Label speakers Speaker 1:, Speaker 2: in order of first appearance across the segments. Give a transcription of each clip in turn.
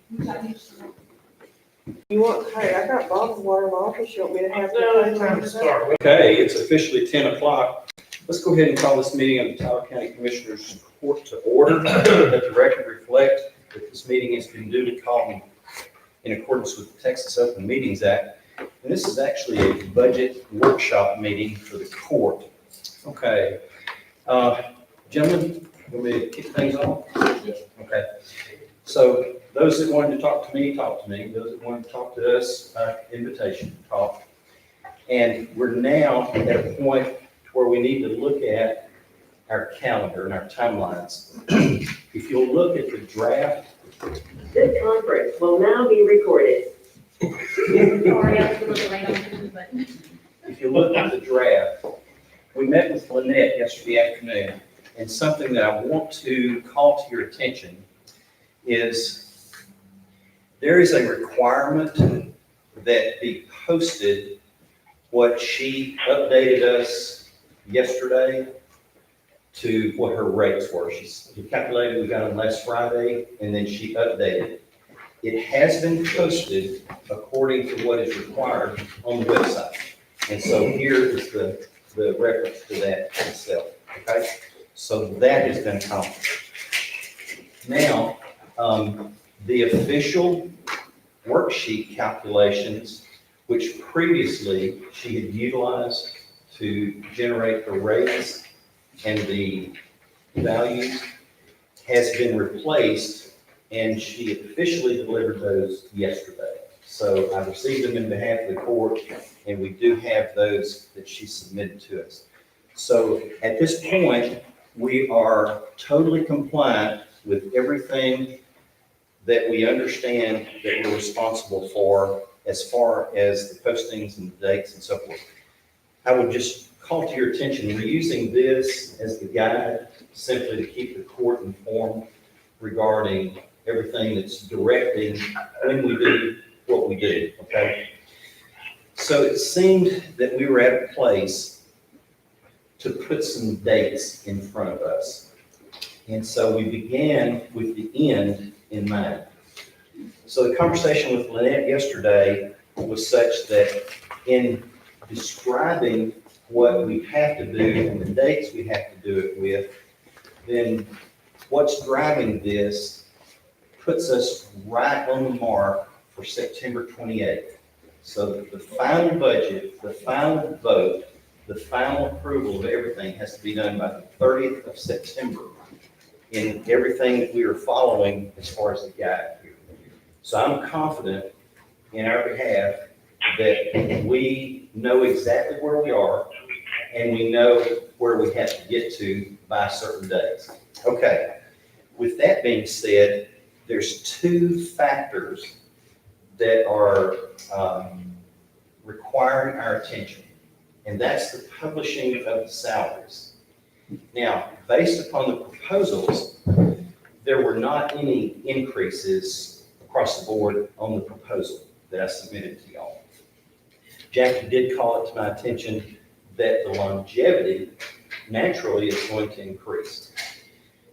Speaker 1: You want, hey, I got bottled water in my office, you want me to have?
Speaker 2: No, it's time to start.
Speaker 3: Okay, it's officially 10 o'clock. Let's go ahead and call this meeting of the Tyler County Commissioners Court to order. Let the record reflect that this meeting has been duly called in accordance with the Texas Open Meetings Act. And this is actually a budget workshop meeting for the court. Okay. Gentlemen, want me to kick things off? Okay. So those that wanted to talk to me, talk to me. Those that wanted to talk to us, invitation to talk. And we're now at a point where we need to look at our calendar and our timelines. If you'll look at the draft.
Speaker 4: This conference will now be recorded.
Speaker 5: Sorry, I was a little late on the button.
Speaker 3: If you look at the draft, we met with Lynette yesterday afternoon, and something that I want to call to your attention is there is a requirement that be posted what she updated us yesterday to what her rates were. She calculated, we got them last Friday, and then she updated. It has been posted according to what is required on the website. And so here is the reference to that itself, okay? So that has been accomplished. Now, the official worksheet calculations, which previously she had utilized to generate the rates and the values, has been replaced, and she officially delivered those yesterday. So I received them in behalf of the court, and we do have those that she submitted to us. So at this point, we are totally compliant with everything that we understand that we're responsible for as far as the postings and the dates and so forth. I would just call to your attention, we're using this as the guide simply to keep the court informed regarding everything that's directing when we do what we do, okay? So it seemed that we were at a place to put some dates in front of us. And so we began with the end in mind. So the conversation with Lynette yesterday was such that in describing what we have to do and the dates we have to do it with, then what's driving this puts us right on the mark for September 28th. So the final budget, the final vote, the final approval of everything has to be done by the 30th of September in everything that we are following as far as the guide here. So I'm confident in our behalf that we know exactly where we are and we know where we have to get to by certain days. Okay, with that being said, there's two factors that are requiring our attention, and that's the publishing of the salaries. Now, based upon the proposals, there were not any increases across the board on the proposal that I submitted to y'all. Jackie did call it to my attention that the longevity naturally is going to increase.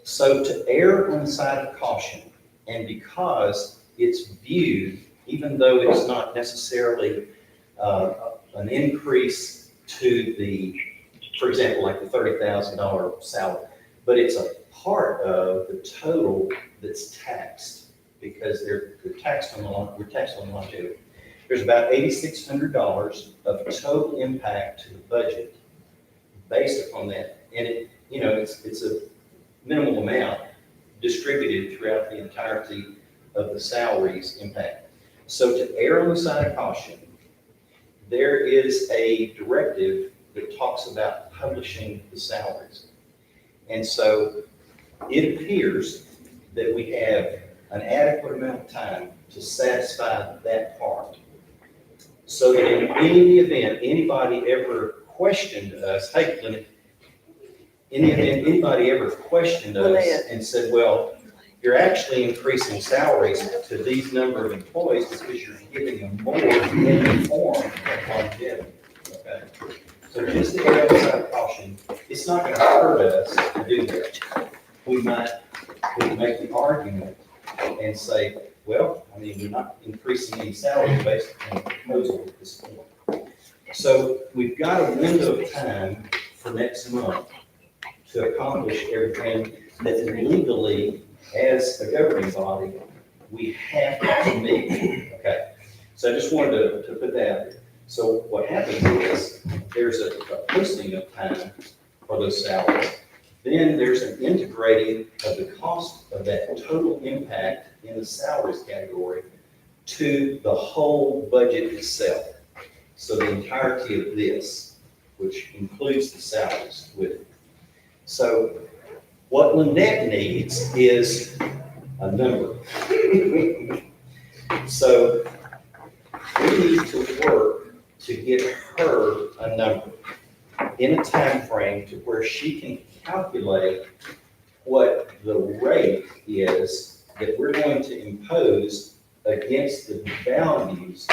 Speaker 3: So to err on the side of caution, and because it's viewed, even though it's not necessarily an increase to the, for example, like the $30,000 salary, but it's a part of the total that's taxed because they're taxed on we're taxed on longevity. There's about $8,600 of total impact to the budget based upon that, and it's a minimal amount distributed throughout the entirety of the salaries impact. So to err on the side of caution, there is a directive that talks about publishing the salaries. And so it appears that we have an adequate amount of time to satisfy that part. So that in any event, anybody ever questioned us, hey, Lynette, in the event anybody ever questioned us and said, well, you're actually increasing salaries to these number of employees because you're giving them more in the form of longevity, okay? So just to err on the side of caution, it's not going to hurt us to do that. We might make the argument and say, well, mean, we're not increasing any salaries based on the proposal at this point. So we've got a window of time for next month to accomplish everything that legally, as a governing body, we have to meet. Okay, so I just wanted to put that out there. So what happens is, there's a posting of time for those salaries. Then there's an integrating of the cost of that total impact in the salaries category to the whole budget itself. So the entirety of this, which includes the salaries with it. So what Lynette needs is a number. So we need to work to get her a number in a time frame to where she can calculate what the rate is that we're going to impose against the values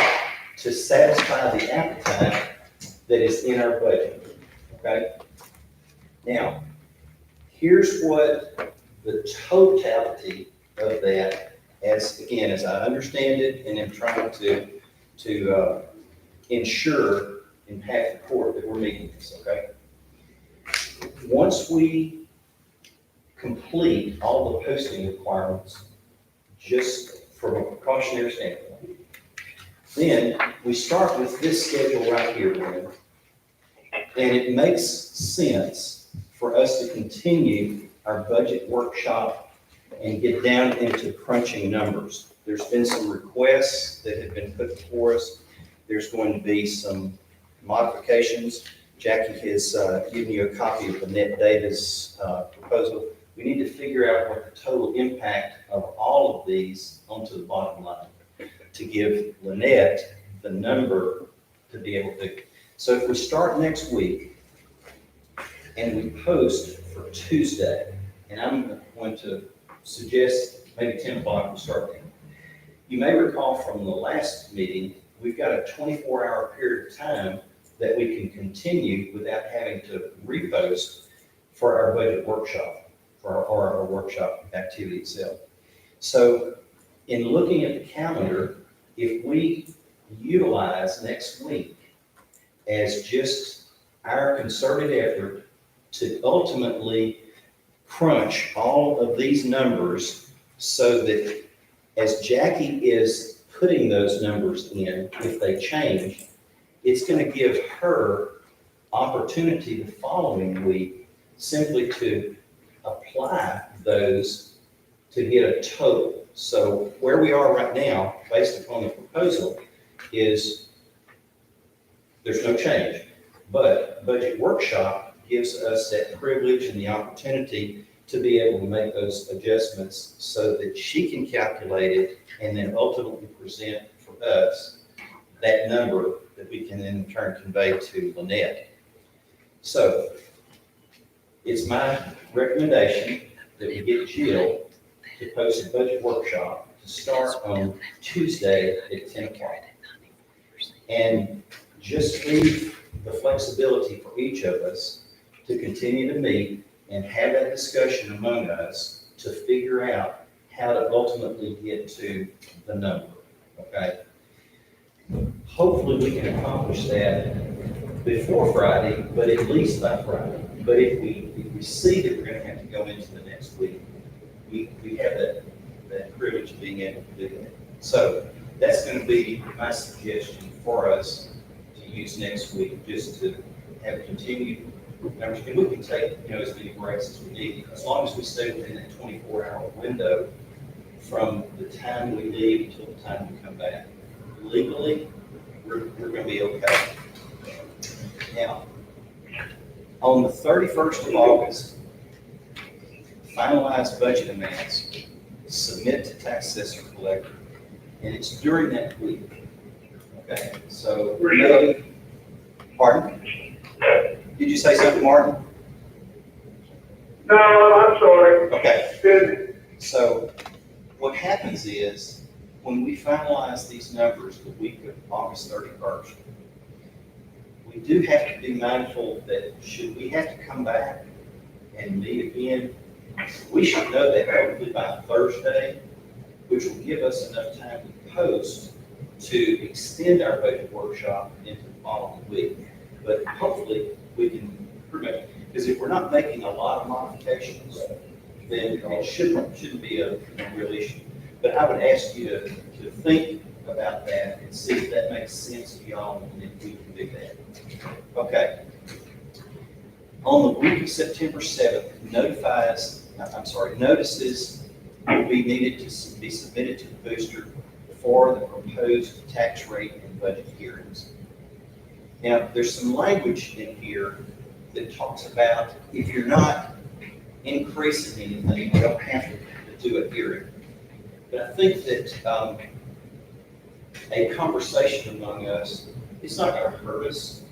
Speaker 3: to satisfy the appetite that is in our budget, okay? Now, here's what the totality of that, as I understand it, and am trying to ensure in half the court that we're meeting this, okay? Once we complete all the posting requirements, just from a precautionary standpoint, then we start with this schedule right here, Brenda. And it makes sense for us to continue our budget workshop and get down into crunching numbers. There's been some requests that have been put before us. There's going to be some modifications. Jackie has given you a copy of Lynette Davis' proposal. We need to figure out what the total impact of all of these onto the bottom line to give Lynette the number to be able to. So if we start next week and we post for Tuesday, and I'm going to suggest maybe 10 o'clock we start then. You may recall from the last meeting, we've got a 24-hour period of time that we can continue without having to repost for our budget workshop, or our workshop activity itself. So in looking at the calendar, if we utilize next week as just our concerted effort to ultimately crunch all of these numbers so that as Jackie is putting those numbers in, if they change, it's going to give her opportunity the following week simply to apply those to get a total. So where we are right now, based upon the proposal, is there's no change. But budget workshop gives us that privilege and the opportunity to be able to make those adjustments so that she can calculate it and then ultimately present for us that number that we can then in turn convey to Lynette. So it's my recommendation that we get Jill to post a budget workshop to start on Tuesday at 10 o'clock. And just leave the flexibility for each of us to continue to meet and have that discussion among us to figure out how to ultimately get to the number, okay? Hopefully we can accomplish that before Friday, but at least by Friday. But if we see that we're gonna have to go into the next week, we have that privilege of being able to do that. So that's gonna be my suggestion for us to use next week, just to have continued numbers. And we can take, as many breaks as we need, as long as we stay within that 24-hour window from the time we leave until the time we come back. Legally, we're gonna be okay. Now, on the 31st of August, finalize budget amounts, submit to tax assessor collector, and it's during that week. Okay, so. Pardon? Did you say something, Martin?
Speaker 2: No, I'm sorry.
Speaker 3: Okay.
Speaker 2: Good.
Speaker 3: So what happens is, when we finalize these numbers the week of August 31st, we do have to be mindful that should we have to come back and meet again, we should know that hopefully by Thursday, which will give us enough time to proposed to extend our budget workshop into the following week. But hopefully, we can pretty much, because if we're not making a lot of modifications, then it shouldn't be a real issue. But I would ask you to think about that and see if that makes sense to y'all, and if we can do that. Okay. On the week of September 7th, notices will be needed to be submitted to the booster for the proposed tax rate and budget hearings. Now, there's some language in here that talks about if you're not increasing anything, you don't have to do a hearing. But I think that a conversation among us, it's not going to hurt us.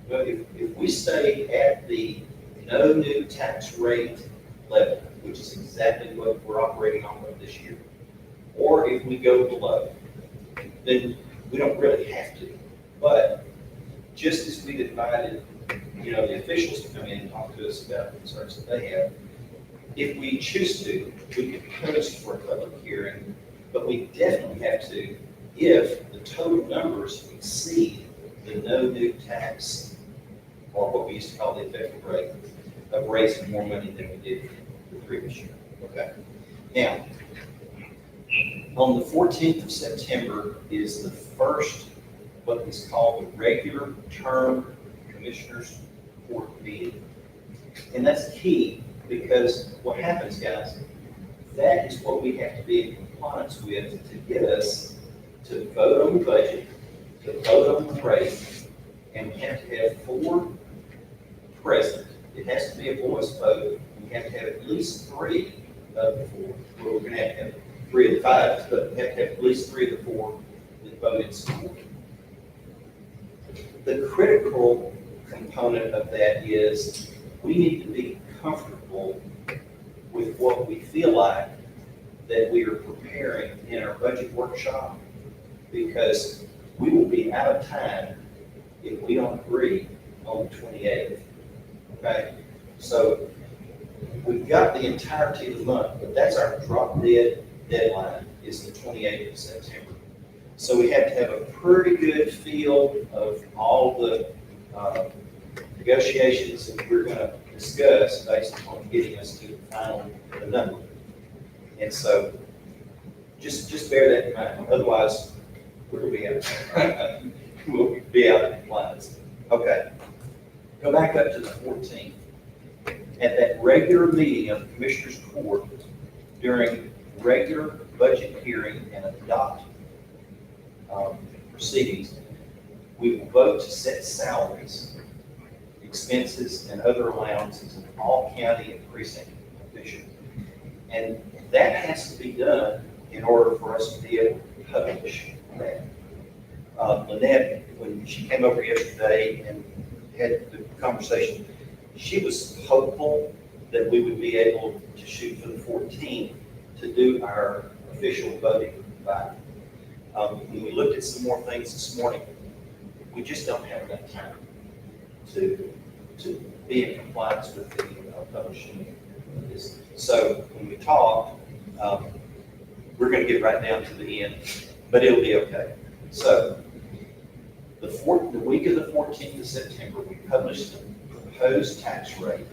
Speaker 3: But if we stay at the no new tax rate level, which is exactly what we're operating on this year, or if we go below, then we don't really have to. But just as we've invited, the officials to come in and talk to us about the concerns that they have, if we choose to, we could post for a public hearing, but we definitely have to if the total numbers exceed the no new tax, or what we used to call the effective rate of raising more money than we did the previous year. Okay. Now, on the 14th of September is the first, what is called the regular term Commissioners Court meeting. And that's key because what happens, guys, that is what we have to be in compliance with to get us to vote on the budget, to vote on the rate, and we have to have 4 present. It has to be a voice vote. We have to have at least 3 of the 4. Well, we're going to have 3 of the 5, but we have to have at least 3 of the 4 that vote in support. The critical component of that is we need to be comfortable with what we feel like that we are preparing in our budget workshop, because we will be out of time if we don't agree on the 28th. Okay? So we've got the entirety of the month, but that's our drop dead deadline is the 28th of September. So we have to have a pretty good feel of all the negotiations that we're going to discuss based on getting us to the final number. And so just bear that in mind. Otherwise, we'll be out. We'll be out of compliance. Okay. Go back up to the 14th. At that regular meeting of the Commissioners Court, during regular budget hearing and adopt proceedings, we will vote to set salaries, expenses, and other allowances of all county and precinct officials. And that has to be done in order for us to be able to publish that. Lynette, when she came over yesterday and had the conversation, she was hopeful that we would be able to shoot for the 14th to do our official voting by. When we looked at some more things this morning, we just don't have enough time to be in compliance with the publishing of this. So when we talk, we're going to get right down to the end, but it'll be okay. So the week of the 14th of September, we published the proposed tax rate.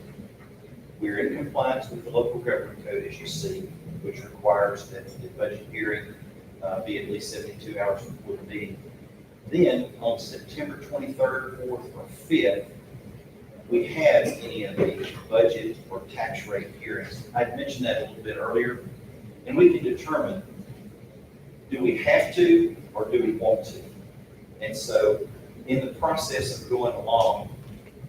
Speaker 3: We're in compliance with the local government code, as you see, which requires that the budget hearing be at least 72 hours before the meeting. Then on September 23rd, 4th, or 5th, we had any of the budget or tax rate hearings. I'd mentioned that a little bit earlier, and we can determine, do we have to or do we want to? And so in the process of going along,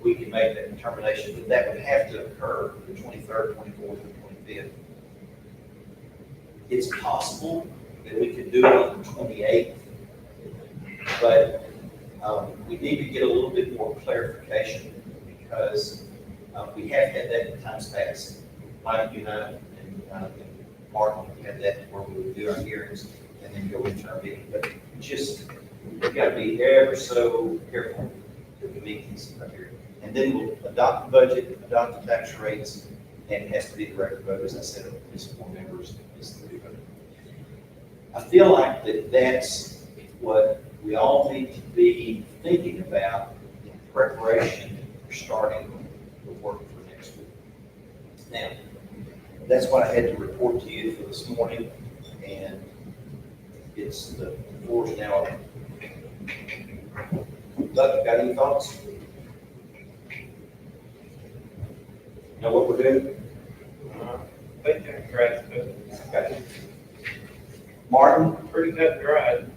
Speaker 3: we can make that determination, but that would have to occur the 23rd, 24th, and 25th. It's possible that we could do it on the 28th, but we need to get a little bit more clarification because we have had that in times past. Mike, you know, and Martin, we had that where we would do our hearings and then go into our meeting. But just, we've got to be ever so careful that we meet these criteria. And then we'll adopt the budget, adopt the tax rates, and it has to be the record vote, as I said, at least 4 members is the vote. I feel like that's what we all need to be thinking about in preparation for starting the work for next week. Now, that's what I had to report to you for this morning, and the floor is now open. Doug, you got any thoughts? Know what we're doing?
Speaker 6: They can grass,
Speaker 3: Okay. Martin?
Speaker 6: pretty cut and dried.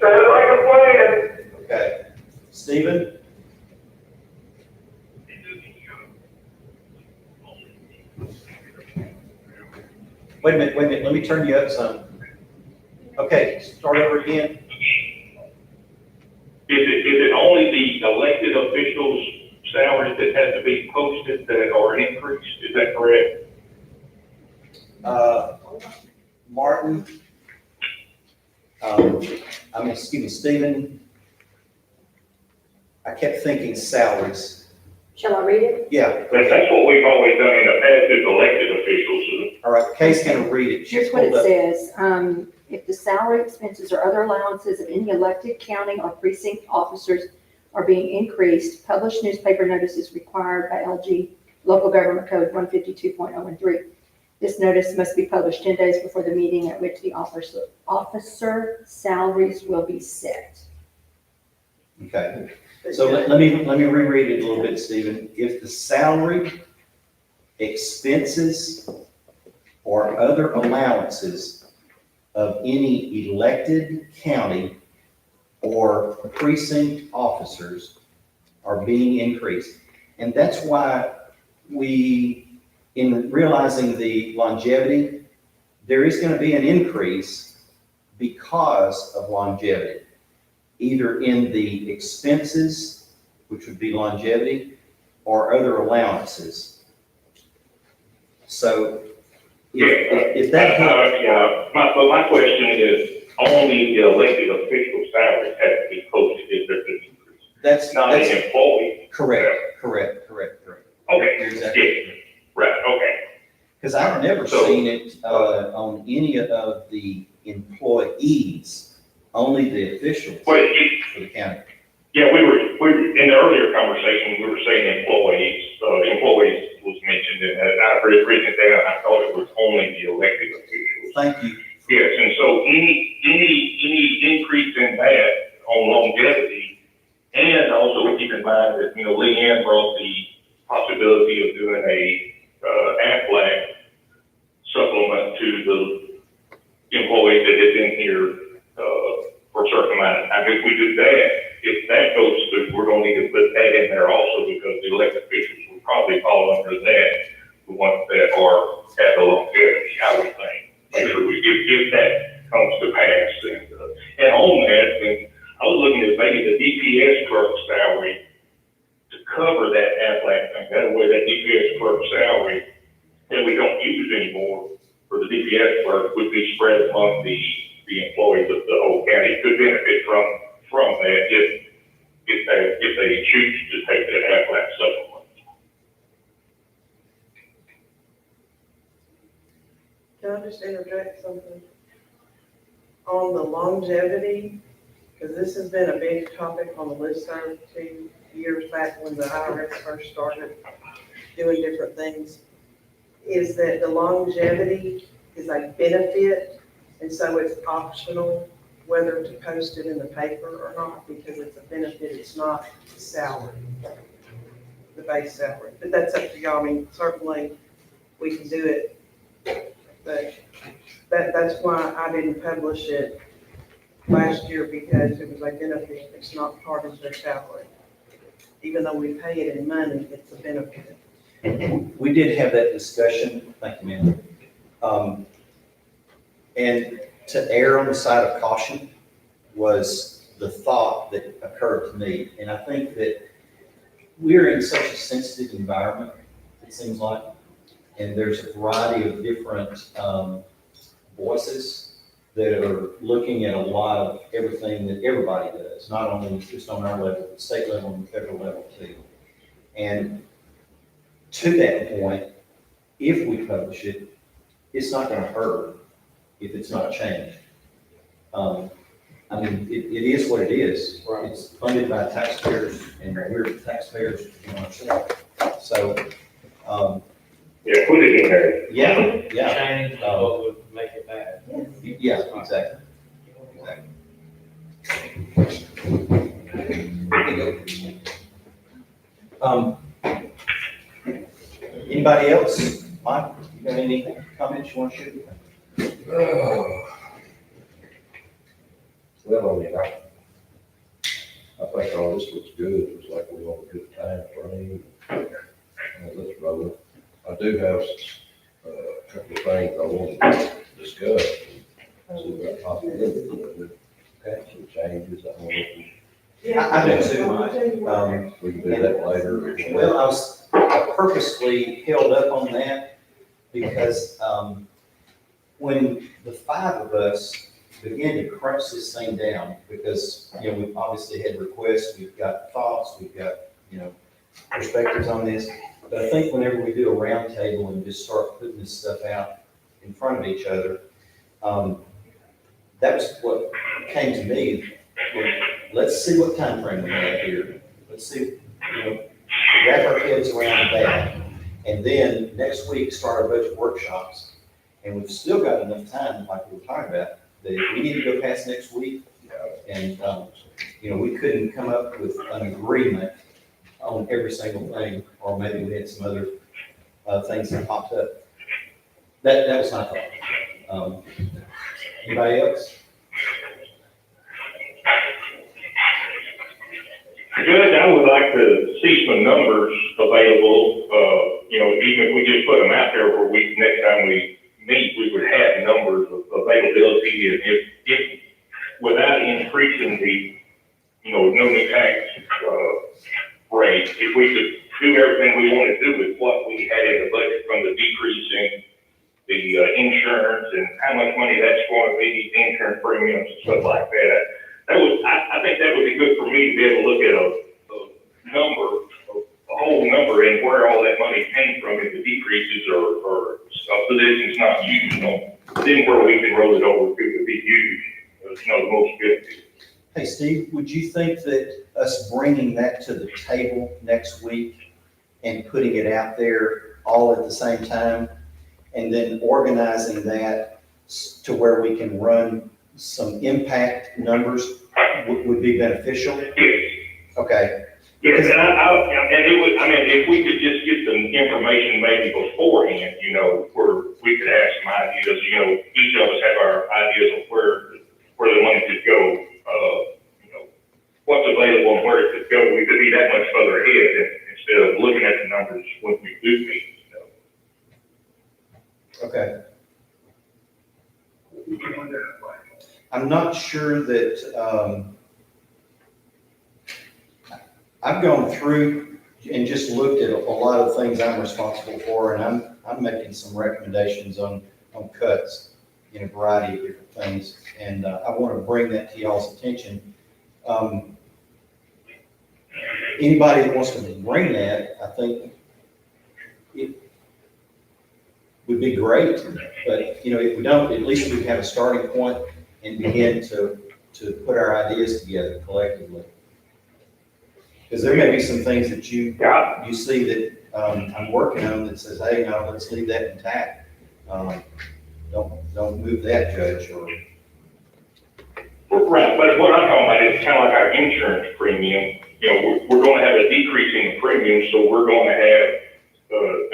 Speaker 2: Sounds like a plan.
Speaker 3: Okay. Stephen? Wait a minute, let me turn you up some. Okay, start over again.
Speaker 7: Is it only the elected officials' salaries that have to be posted that are increased? Is that correct?
Speaker 3: Martin, excuse me, Stephen, I kept thinking salaries.
Speaker 5: Shall I read it?
Speaker 3: Yeah,
Speaker 7: That's what we've always done in the past is elected officials.
Speaker 3: all right, Kay's gonna read it. She's
Speaker 8: Here's what it
Speaker 3: pulled up.
Speaker 8: says, if the salary expenses or other allowances of any elected county or precinct officers are being increased, published newspaper notice is required by LG Local Government Code 152.013. This notice must be published 10 days before the meeting at which the officer salaries will be set.
Speaker 3: Okay, so let me reread it a little bit, Stephen. If the salary, expenses, or other allowances of any elected county or precinct officers are being increased. And that's why in realizing the longevity, there is going to be an increase because of longevity, either in the expenses, which would be longevity, or other allowances. So if that helps.
Speaker 7: Yeah, my question is only the elected official salaries have to be posted if there's an increase.
Speaker 3: That's
Speaker 7: Not an employee.
Speaker 3: correct.
Speaker 7: Okay,
Speaker 3: You're exactly
Speaker 7: yeah, right, okay.
Speaker 3: Because I've never seen it on any of the employees, only the officials
Speaker 7: Well,
Speaker 3: for the county.
Speaker 7: yeah, we were, in the earlier conversation, we were saying employees was mentioned, and I read it down, I thought it was only the elected officials.
Speaker 3: Thank you.
Speaker 7: Yes, and so any increase in that on longevity, and also keep in mind that, Leanne brought the possibility of doing a, Aflac supplement to the employees that have been here, for a certain amount of time. If we do that, if that goes through, we're gonna need to put that in there also, because the elected officials will probably fall under that, the ones that are at the longevity, I would think. Make sure we, if that comes to pass, and on that, then I was looking at maybe the DPS clerk salary to cover that Aflac thing. That way, that DPS clerk salary that we don't use anymore for the DPS clerk would be spread among the employees of the whole county. Could benefit from that if they choose to take that Aflac supplement.
Speaker 1: Can I just interject something? On the longevity, because this has been a big topic on the listserv 2 years back when the IRS first started doing different things, is that the longevity is a benefit, and so it's optional whether to post it in the paper or not, because it's a benefit, it's not the salary, the base salary. But that's up to y'all. I mean, certainly we can do it, but that's why I didn't publish it last year, because it was a benefit. It's not part of their salary. Even though we pay it in money, it's a benefit.
Speaker 3: We did have that discussion, thank you, ma'am. And to err on the side of caution was the thought that occurred to me. And I think that we're in such a sensitive environment, it seems like, and there's a variety of different voices that are looking at a lot of everything that everybody does, not only just on our level, but state level and federal level too. And to that point, if we publish it, it's not going to hurt if it's not changed. I mean, it is what it is.
Speaker 6: Right.
Speaker 3: It's funded by taxpayers, and we're taxpayers, you know, ourselves. So,
Speaker 7: Yeah, put it in there.
Speaker 3: yeah, yeah,
Speaker 6: Change what would make it bad.
Speaker 3: yeah, exactly. Anybody else? Mike, you got any comments you want to share?
Speaker 9: Well, I mean, I think all this looks good, it's like we're on a good time frame. Let's roll it. I do have a couple of things I want to discuss. See what possibility, some changes I want to,
Speaker 3: I do too, Mike.
Speaker 9: we can do that later.
Speaker 3: Well, I purposely held up on that because, when the five of us began to crunch this thing down, because, you know, we've obviously had requests, we've got thoughts, we've got, you know, perspectives on this. But I think whenever we do a roundtable and just start putting this stuff out in front of each other, that was what came to me. Let's see what time frame we have here. Let's see, you know, wrap our heads around that. And then next week, start our budget workshops. And we've still got enough time, like we were talking about, that if we need to go past next week, and, you know, we couldn't come up with an agreement on every single thing, or maybe we had some other, things that popped up. That was my thought. Anybody else?
Speaker 7: Judge, I would like to see some numbers available, you know, even if we just put them out there where next time we meet, we would have numbers of availability, and if without increasing the, you know, no new tax, rate, if we could do everything we want to do with what we had in the budget, from the decrease in the, insurance and how much money that's going to be, insurance premiums and stuff like that. I think that would be good for me to be able to look at a number, a whole number, and where all that money came from, if the decreases or positions not used, you know, then where we can roll it over to be used, you know, the most good.
Speaker 3: Hey, Steve, would you think that us bringing that to the table next week and putting it out there all at the same time, and then organizing that to where we can run some impact numbers would be beneficial?
Speaker 7: Yes.
Speaker 3: Okay,
Speaker 7: Yes, and it would, I mean, if we could just get some information maybe beforehand, you know, where we could have some ideas, you know, each of us have our ideas of where the money could go, you know, what's available and where it could go, we could be that much further ahead instead of looking at the numbers when we do meet, you know.
Speaker 3: okay. I'm not sure that, I've gone through and just looked at a lot of things I'm responsible for, and I'm making some recommendations on cuts in a variety of different things, and I want to bring that to y'all's attention. Anybody that wants to bring that, I think it would be great, but, you know, if we don't, at least we have a starting point and begin to put our ideas together collectively. Because there may be some things that you see that I'm working on that says, hey, no, let's leave that intact. Don't move that, Judge, or.
Speaker 7: Right, but what I'm talking about is kind of like our insurance premium. You know, we're going to have a decrease in the premium, so we're going to have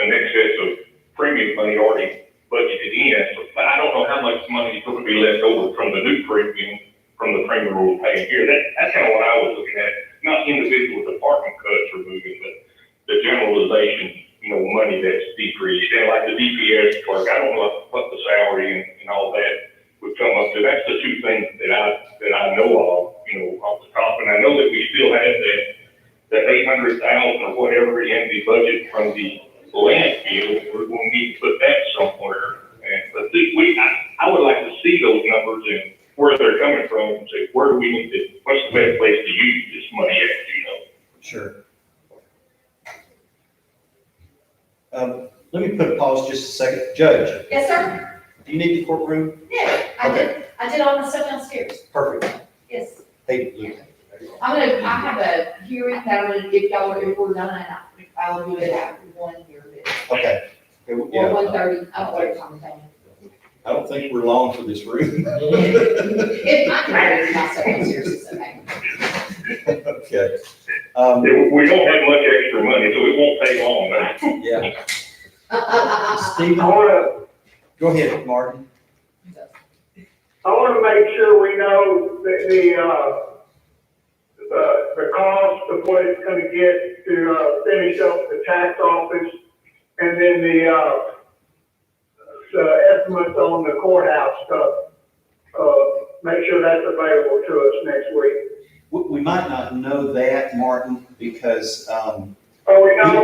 Speaker 7: an excess of premium money already budgeted in. But I don't know how much money is going to be left over from the new premium, from the premium we're paying here. That's kind of what I was looking at. Not individual department cuts or moving, but the generalization, you know, money that's decreased. And like the DPS clerk, I don't know what the salary and all that would come up to. That's the two things that I know of, you know, off the top. And I know that we still have that 800,000 or whatever in the budget from the landfill. We're going to need to put that somewhere. And but I would like to see those numbers and where they're coming from, and say, where do we need to, what's the best place to use this money at, you know?
Speaker 3: Sure. Let me put a pause just a second. Judge,
Speaker 5: Yes, sir?
Speaker 3: do you need the courtroom?
Speaker 5: Yeah. did all my stuff downstairs,
Speaker 3: Perfect.
Speaker 5: yes.
Speaker 3: Hey, Luke.
Speaker 5: I have a hearing that I'm gonna give y'all, if we're done, I'll do it at 1 here,
Speaker 3: Okay.
Speaker 5: or
Speaker 3: Yeah,
Speaker 5: 1:30, I don't know what time it's on.
Speaker 3: I don't think we're long for this room.
Speaker 5: If I can always do my stuff downstairs, it's okay.
Speaker 3: Okay.
Speaker 7: We don't have much extra money, so it won't take long, but
Speaker 3: Yeah. Stephen,
Speaker 2: I wanna,
Speaker 3: go ahead, Martin.
Speaker 2: I wanna make sure we know the cost of what it's gonna get to, finish up the tax office, and then the estimates on the courthouse stuff. Make sure that's available to us next week.
Speaker 3: We might not know that, Martin, because,
Speaker 2: Oh, we know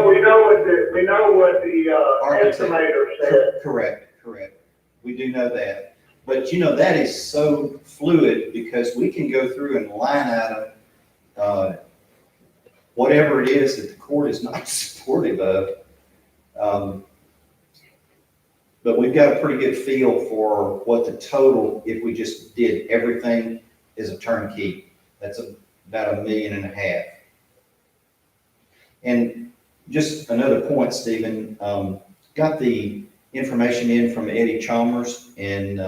Speaker 2: what the
Speaker 3: Architect.
Speaker 2: estimator said.
Speaker 3: correct. We do know that. But you know, that is so fluid because we can go through and line item, whatever it is that the court is not supportive of. But we've got a pretty good feel for what the total, if we just did everything is a turnkey. That's about $1.5 million. And just another point, Stephen, got the information in from Eddie Chalmers, and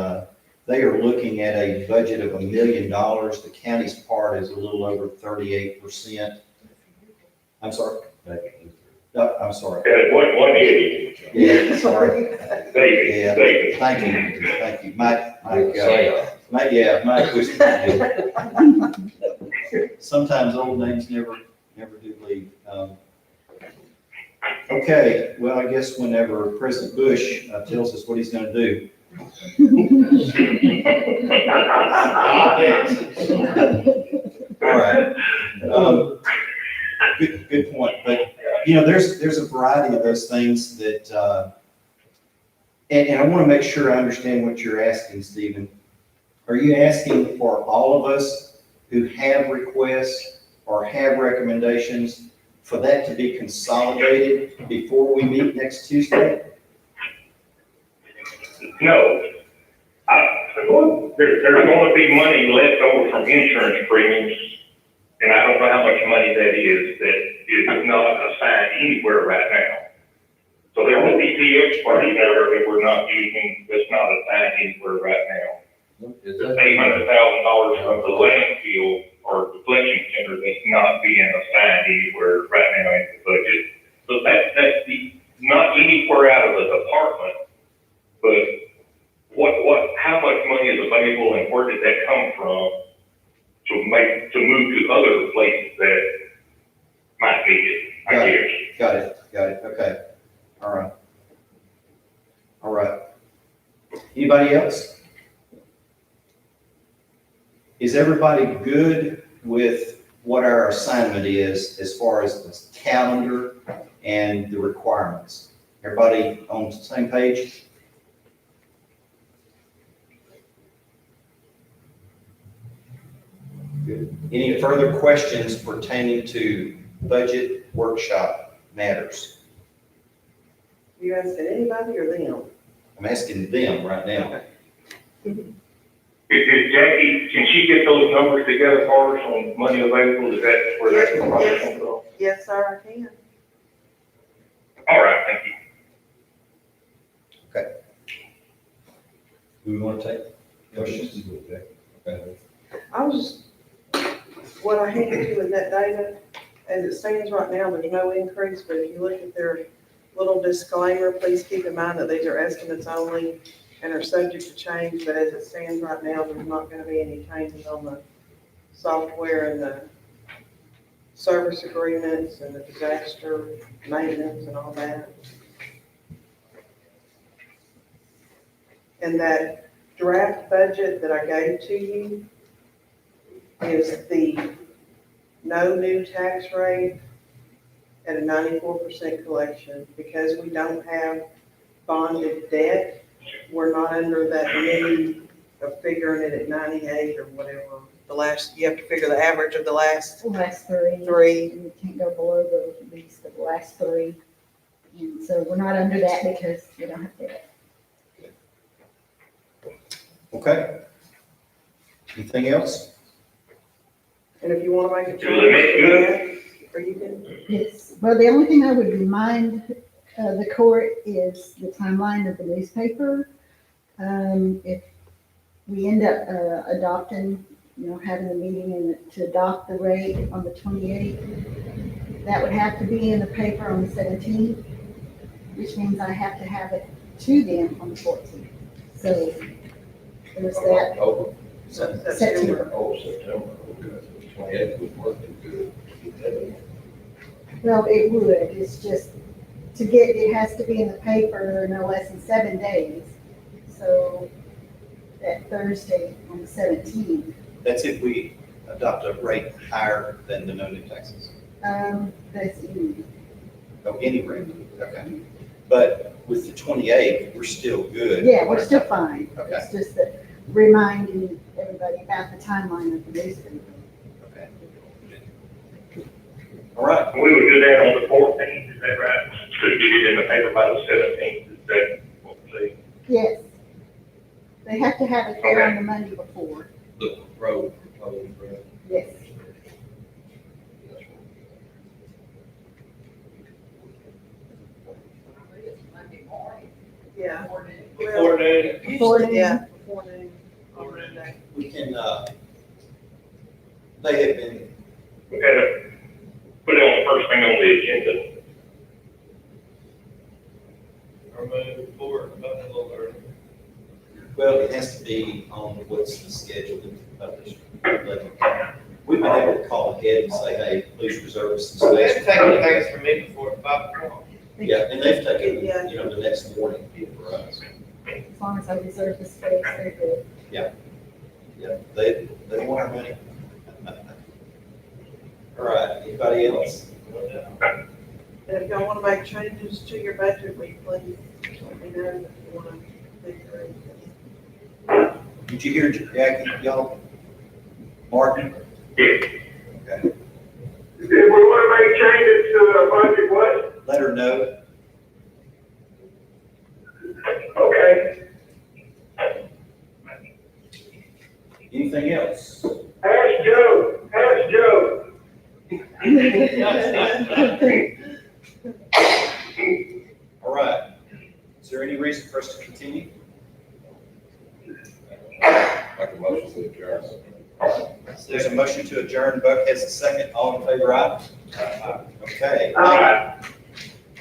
Speaker 3: they are looking at a budget of $1 million. The county's part is a little over 38%. I'm sorry. No, I'm sorry.
Speaker 7: at one idiot,
Speaker 3: Yeah, sorry.
Speaker 7: David,
Speaker 3: Yeah,
Speaker 7: David.
Speaker 3: thank you. Mike, was. Sometimes old names never do leave. Okay, well, I guess whenever President Bush tells us what he's gonna do. All right. Good point, but, you know, there's a variety of those things that, and I want to make sure I understand what you're asking, Stephen. Are you asking for all of us who have requests or have recommendations for that to be consolidated before we meet next Tuesday?
Speaker 7: No. There's going to be money left over from insurance premiums, and I don't know how much money that is not assigned anywhere right now. So there's a DPX party there that we're not using, that's not assigned anywhere right now.
Speaker 9: Is
Speaker 7: There's
Speaker 9: that?
Speaker 7: $800,000 from the landfill or deflection center that's not being assigned anywhere right now in the budget. So that's not anywhere out of the department, but how much money is available and where did that come from to move to other places that might need it, I guess.
Speaker 3: Got it, okay, all right. Anybody else? Is everybody good with what our assignment is as far as the calendar and the requirements? Everybody on the same page? Good. Any further questions pertaining to budget workshop matters?
Speaker 1: You asking anybody or them?
Speaker 3: I'm asking them right now.
Speaker 7: Is Jackie, can she get those numbers together for us on money available? Is that where that's the process comes from?
Speaker 1: Yes, sir, I can.
Speaker 7: All right, thank you.
Speaker 3: Do we want to take questions?
Speaker 1: I was just, what I handed you with that data, as it stands right now, there's no increase, but if you look at their little disclaimer, please keep in mind that these are estimates only and are subject to change, but as it stands right now, there's not gonna be any changes on the software and the service agreements and the disaster maintenance and all that. And that draft budget that I gave to you is the no new tax rate at a 94% collection. Because we don't have bonded debt, we're not under that need of figuring it at 98 or whatever. You have to figure the average of the last
Speaker 10: Last three.
Speaker 1: three.
Speaker 10: And we can't go below the least of the last three. And so we're not under that because we don't have debt.
Speaker 3: Okay. Anything else?
Speaker 1: And if you wanna make a
Speaker 7: Is Lynette good?
Speaker 1: change, or you can,
Speaker 10: Yes, well, the only thing I would remind the court is the timeline of the newspaper. If we end up adopting, having a meeting and to adopt the rate on the 28th, that would have to be in the paper on the 17th, which means I have to have it to them on the 14th. So there's that.
Speaker 9: October,
Speaker 10: September.
Speaker 9: oh, September, okay. 28th would work too good.
Speaker 10: Well, it would, it's just, it has to be in the paper no less than 7 days. So that Thursday on the 17th,
Speaker 11: That's if we adopt a rate higher than the no new taxes.
Speaker 10: that's easy.
Speaker 11: Oh, any rate, okay. But with the 28th, we're still good.
Speaker 10: Yeah, we're still fine.
Speaker 11: Okay.
Speaker 10: It's just that reminding everybody about the timeline of the newspaper.
Speaker 11: Okay. All right,
Speaker 7: We would do that on the 14th, is that right? Could get it in the paper by the 17th, is that what we see?
Speaker 10: Yes. They have to have it there on the Monday before.
Speaker 9: The road proposed, right?
Speaker 10: Yes.
Speaker 1: yeah.
Speaker 6: Before then,
Speaker 10: Before
Speaker 1: Usually,
Speaker 10: noon.
Speaker 1: yeah, before noon on Monday.
Speaker 11: we can, they have been,
Speaker 7: We had to put it on the first thing on the agenda.
Speaker 6: or move forward, about a little early.
Speaker 11: well, it has to be on what's scheduled and published. We've been able to call ahead and say, hey, please reserve some
Speaker 6: So they've
Speaker 11: space.
Speaker 6: taken things from me before 5 o'clock.
Speaker 11: Yeah, and they've taken,
Speaker 1: Yeah.
Speaker 11: the next morning for us.
Speaker 10: As long as I reserve the space, they're good.
Speaker 11: Yeah, they want our money. All right, anybody else?
Speaker 1: And if y'all wanna make changes to your budget, will you please let me know if you wanna do anything.
Speaker 11: Did you hear Jackie, y'all? Martin?
Speaker 7: Yeah.
Speaker 11: Okay,
Speaker 2: If we want to make changes to the budget, what?
Speaker 11: let her know.
Speaker 2: Okay.
Speaker 3: Anything else?
Speaker 2: Ask Joe.
Speaker 3: All right. Is there any reason for us to continue?
Speaker 9: Like a motion to adjourn.
Speaker 3: There's a motion to adjourn. Buck has a second. All in favor, aye? Okay.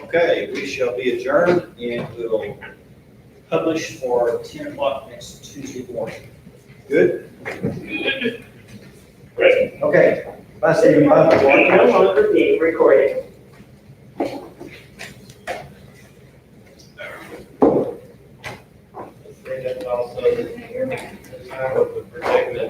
Speaker 3: Okay, we shall be adjourned and we'll publish for 10 o'clock next Tuesday morning. Good? Okay. Bye, Stephen. Bye,
Speaker 4: No
Speaker 3: Mark.
Speaker 4: longer being recorded.
Speaker 6: That's also the time of protecting the